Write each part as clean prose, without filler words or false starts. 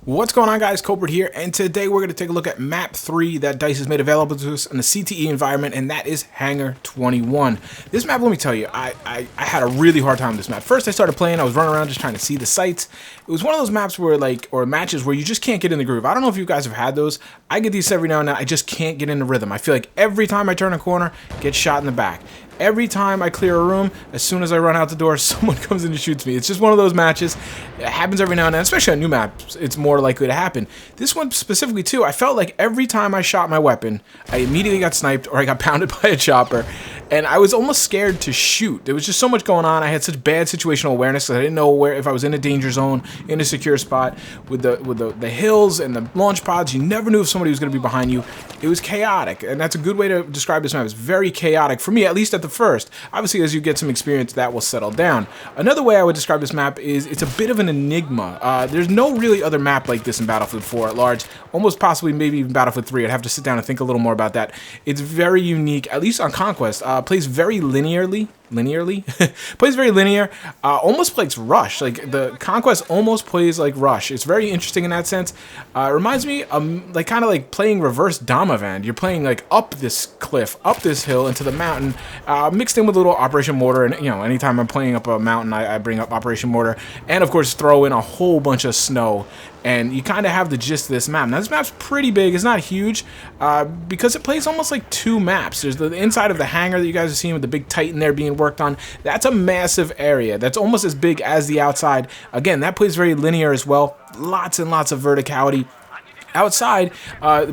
What's going on, guys? Kulprit here, and today we're going to take a look at map 3 that DICE has made available to us in the CTE environment, and that is Hangar 21. This map, let me tell you, I had a really hard time with this map. First, I started playing, I was running around just trying to see the sights. It was one of those maps where, or matches where you just can't get in the groove. I don't know if you guys have had those. I get these every now and then. I just can't get in the rhythm. I feel like every time I turn a corner, get shot in the back. Every time I clear a room, as soon as I run out the door, someone comes in and shoots me. It's just one of those matches. It happens every now and then, especially on new maps. It's more likely to happen. This one specifically, too, I felt like every time I shot my weapon, I immediately got sniped or I got pounded by a chopper. And I was almost scared to shoot. There was just so much going on. I had such bad situational awareness that I didn't know where, if I was in a danger zone, in a secure spot. With the hills and the launch pods, you never knew if somebody was going to be behind you. It was chaotic, and that's a good way to describe this map. It's very chaotic, for me, at least at the first. Obviously, as you get some experience, that will settle down. Another way I would describe this map is it's a bit of an enigma. There's no really other map like this in Battlefield 4 at large. Almost possibly, maybe even Battlefield 3. I'd have to sit down and think a little more about that. It's very unique, at least on Conquest. Plays very linearly. Plays very linear. Almost plays Rush. Like, the Conquest almost plays like Rush. It's very interesting in that sense. It reminds me like kind of like playing reverse Damavand. You're playing like up this cliff, up this hill into the mountain, mixed in with a little Operation Mortar. And, you know, anytime I'm playing up a mountain, I bring up Operation Mortar, and of course throw in a whole bunch of snow. And you kind of have the gist of this map. Now, this map's pretty big. It's not huge because it plays almost like two maps. There's the inside of the hangar that you guys are seeing with the big Titan there being worked on. That's a massive area. That's almost as big as the outside. Again, that plays very linear as well. Lots and lots of verticality. Outside,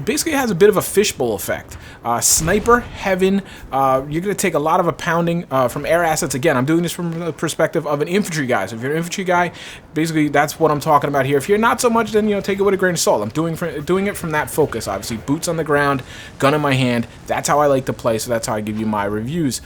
basically has a bit of a fishbowl effect. Sniper heaven, you're going to take a lot of a pounding from air assets. Again, I'm doing this from the perspective of an infantry guy. So if you're an infantry guy, basically that's what I'm talking about here. If you're not so much, then, you know, take it with a grain of salt. I'm doing it from that focus, obviously. Boots on the ground, gun in my hand. That's how I like to play, so that's how I give you my reviews.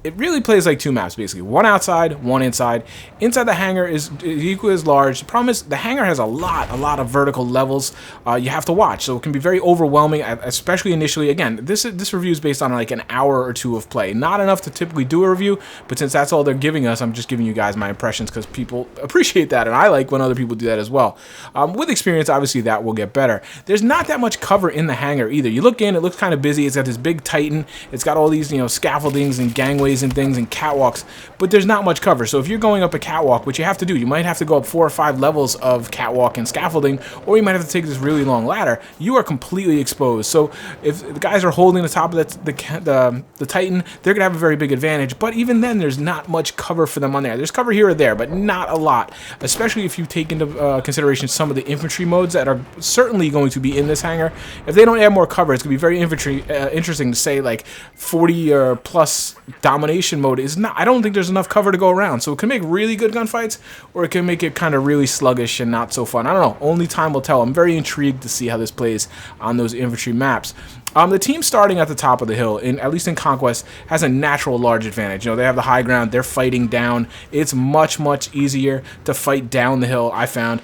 It really plays like two maps, basically. One outside, one inside. Inside the hangar is equally as large. The problem is the hangar has a lot of vertical levels you have to watch, so it can be very overwhelming, especially initially. Again, this review is based on like an hour or two of play. Not enough to typically do a review, but since that's all they're giving us, I'm just giving you guys my impressions because people appreciate that, and I like when other people do that as well. With experience, obviously, that will get better. There's not that much cover in the hangar either. You look in, it looks kind of busy. It's got this big Titan. It's got all these, you know, scaffoldings and gangways and things and catwalks, but there's not much cover. So if you're going up a catwalk, which you have to do, you might have to go up 4 or 5 levels of catwalk and scaffolding, or you might have to take this really long ladder. You are completely exposed. So if the guys are holding the top of the Titan, they're gonna have a very big advantage. But even then, there's not much cover for them on there. There's cover here or there, but not a lot. Especially if you take into consideration some of the infantry modes that are certainly going to be in this hangar. If they don't add more cover, it's gonna be very interesting to say like 40 or plus domination mode is not. I don't think there's enough cover to go around. So it can make really good gunfights, or it can make it kind of really sluggish and not so fun. I don't know. Only time will tell. I'm very intrigued to see how this plays on those infantry maps. The team starting at the top of the hill, at least in Conquest, has a natural large advantage. You know, they have the high ground. They're fighting down. It's much easier to fight down the hill, I found.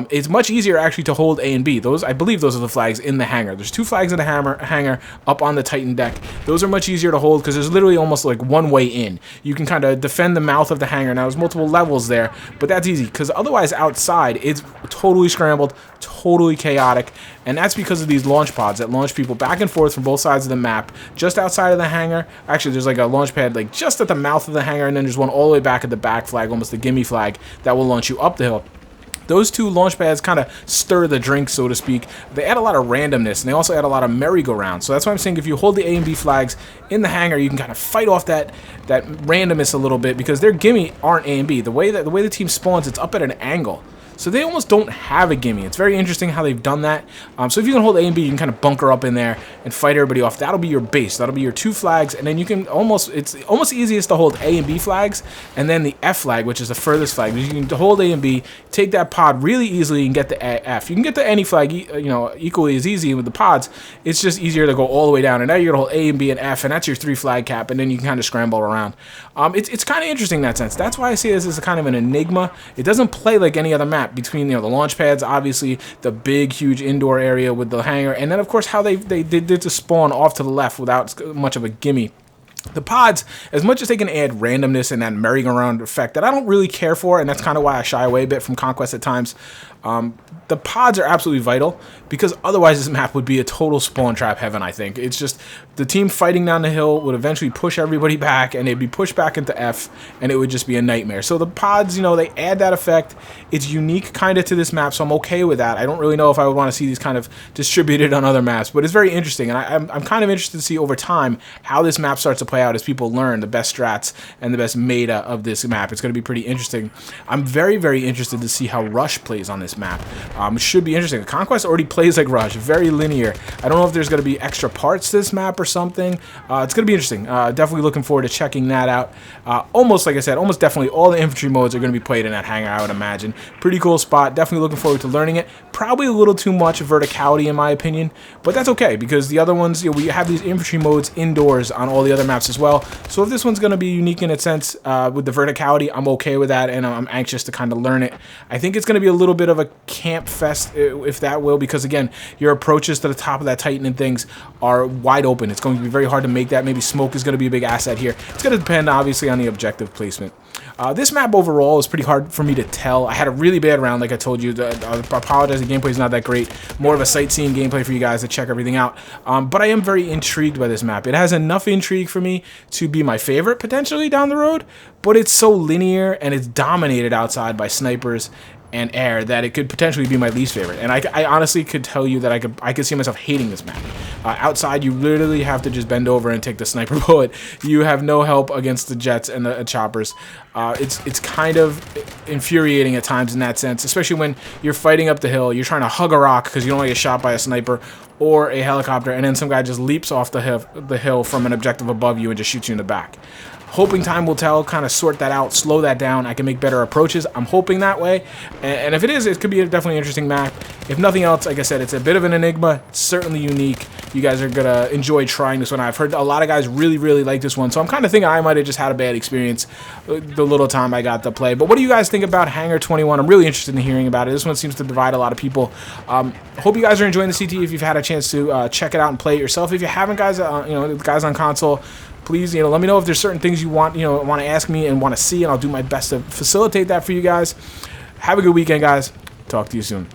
It's much easier actually to hold A and B. I believe those are the flags in the hangar. There's 2 flags in the hangar up on the Titan deck. Those are much easier to hold because there's literally almost like one way in. You can kind of defend the mouth of the hangar. Now, there's multiple levels there, but that's easy because otherwise outside, it's totally scrambled, totally chaotic, and that's because of these launch pods that launch people back and forth from both sides of the map. Just outside of the hangar, actually, there's like a launch pad like just at the mouth of the hangar, and then there's one all the way back at the back flag, almost the gimme flag, that will launch you up the hill. Those 2 launch pads kind of stir the drink, so to speak. They add a lot of randomness, and they also add a lot of merry-go-round. So that's why I'm saying if you hold the A and B flags in the hangar, you can kind of fight off that randomness a little bit because their gimme aren't A and B. The way the team spawns, it's up at an angle. So they almost don't have a gimme. It's very interesting how they've done that. So if you can hold A and B, you can kind of bunker up in there and fight everybody off. That'll be your base. That'll be your 2 flags, and then you can it's almost easiest to hold A and B flags, and then the F flag, which is the furthest flag. You can hold A and B, take that pod really easily, and get the F. You can get the any flag, you know, equally as easy with the pods. It's just easier to go all the way down, and now you're gonna hold A and B and F, and that's your 3 flag cap, and then you can kind of scramble around. It's kind of interesting in that sense. That's why I see this as a kind of an enigma. It doesn't play like any other map. Between, you know, the launch pads, obviously the big huge indoor area with the hangar, and then of course how they did to spawn off to the left without much of a gimme. The pods, as much as they can add randomness and that merry-go-round effect that I don't really care for, and that's kind of why I shy away a bit from Conquest at times, the pods are absolutely vital, because otherwise this map would be a total spawn trap heaven, I think. It's just the team fighting down the hill would eventually push everybody back, and they'd be pushed back into F, and it would just be a nightmare. So the pods, you know, they add that effect. It's unique kind of to this map, so I'm okay with that. I don't really know if I would want to see these kind of distributed on other maps, but it's very interesting, and I'm kind of interested to see over time how this map starts to play out as people learn the best strats and the best meta of this map. It's going to be pretty interesting. I'm very, very interested to see how Rush plays on this map. It should be interesting. Conquest already plays like Rush, very linear. I don't know if there's going to be extra parts to this map or something. It's going to be interesting. Definitely looking forward to checking that out. Almost, like I said, almost definitely all the infantry modes are going to be played in that hangar, I would imagine. Pretty cool spot. Definitely looking forward to learning it. Probably a little too much verticality in my opinion, but that's okay, because the other ones, you know, we have these infantry modes indoors on all the other maps as well. So if this one's going to be unique in its sense with the verticality, I'm okay with that, and I'm anxious to kind of learn it. I think it's going to be a little bit of a camp fest, if that will, because again, your approaches to the top of that Titan and things are wide open. It's going to be very hard to make that. Maybe smoke is going to be a big asset here. It's going to depend obviously on the objective placement. This map overall is pretty hard for me to tell. I had a really bad round, like I told you. I apologize, the gameplay is not that great. More of a sightseeing gameplay for you guys to check everything out. But I am very intrigued by this map. It has enough intrigue for me to be my favorite potentially down the road, but it's so linear and it's dominated outside by snipers and air that it could potentially be my least favorite. And I honestly could tell you that I could see myself hating this map. Outside, you literally have to just bend over and take the sniper bullet. You have no help against the jets and the choppers. It's kind of infuriating at times in that sense, especially when you're fighting up the hill, you're trying to hug a rock because you don't want to get shot by a sniper or a helicopter, and then some guy just leaps off the hill from an objective above you and just shoots you in the back. Hoping time will tell, kind of sort that out, slow that down. I can make better approaches. I'm hoping that way. And if it is, it could be a definitely interesting map. If nothing else, like I said, it's a bit of an enigma. It's certainly unique. You guys are going to enjoy trying this one. I've heard a lot of guys really, really like this one. So I'm kind of thinking I might have just had a bad experience the little time I got to play. But what do you guys think about Hangar 21? I'm really interested in hearing about it. This one seems to divide a lot of people. Hope you guys are enjoying the CTE. If you've had a chance to check it out and play it yourself. If you haven't, guys, guys on console, please, let me know if there's certain things you want to ask me and want to see, and I'll do my best to facilitate that for you guys. Have a good weekend, guys. Talk to you soon.